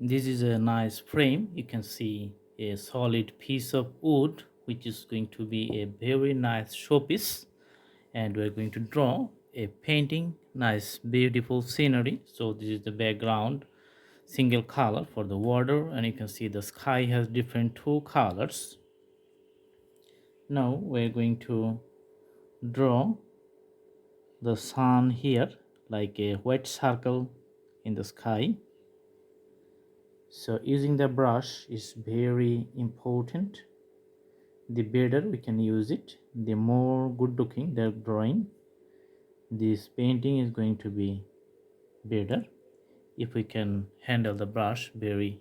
This is a nice frame. You can see a solid piece of wood which is going to be a very nice showpiece, and we're going to draw a painting, nice beautiful scenery. So this is the background, single color for the water, and you can see the sky has different two colors. Now we're going to draw the sun here like a white circle in the sky. So using the brush is very important. The better we can use it, the more good looking the drawing, this painting is going to be better if we can handle the brush very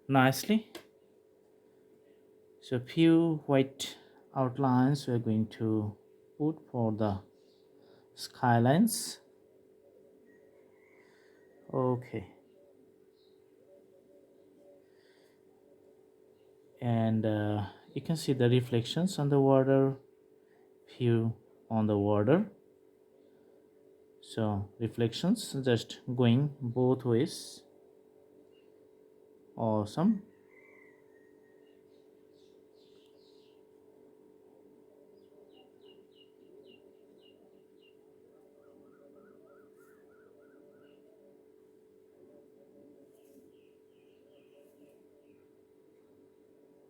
nicely. So few white outlines we're going to put for the skylines. Okay, and you can see the reflections on the water, few on the water. So reflections just going both ways. Awesome.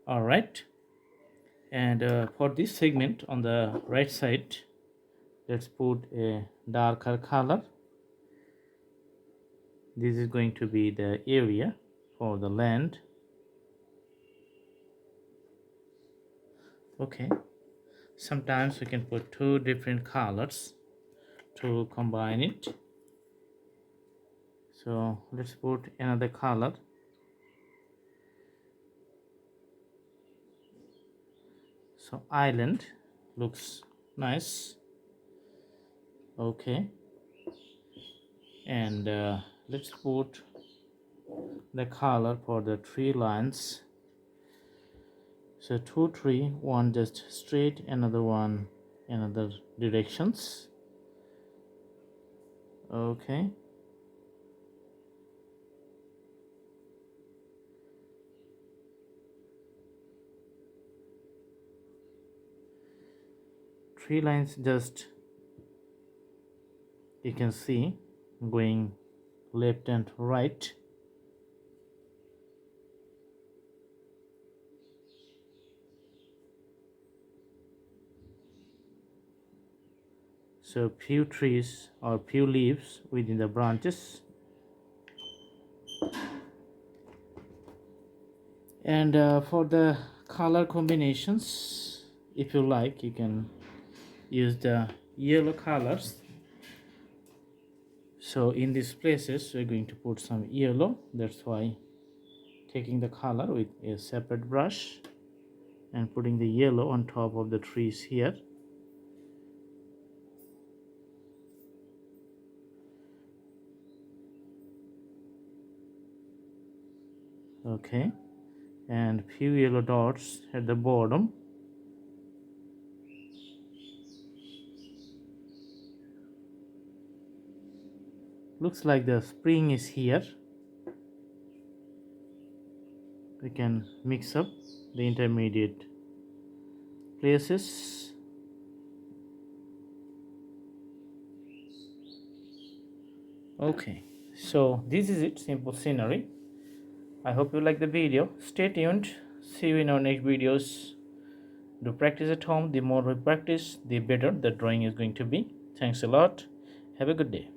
All right, and for this segment on the right side, let's put a darker color. This is going to be the area for the land. Okay, sometimes we can put two different colors to combine it. So let's put another color. So island looks nice. Okay, and let's put the color for the tree lines. So two tree, one just straight, another one another directions. Okay, three lines just you can see going left and right. So few trees or few leaves within the branches, and for the color combinations, if you like, you can use the yellow colors. So in these places we're going to put some yellow. That's why taking the color with a separate brush and putting the yellow on top of the trees here. Okay, and few yellow dots at the bottom. Looks like the spring is here. We can mix up the intermediate places. Okay, so this is it, simple scenery. I hope you like the video. Stay tuned. See you in our next videos. Do practice at home. The more we practice, the better the drawing is going to be. Thanks a lot. Have a good day.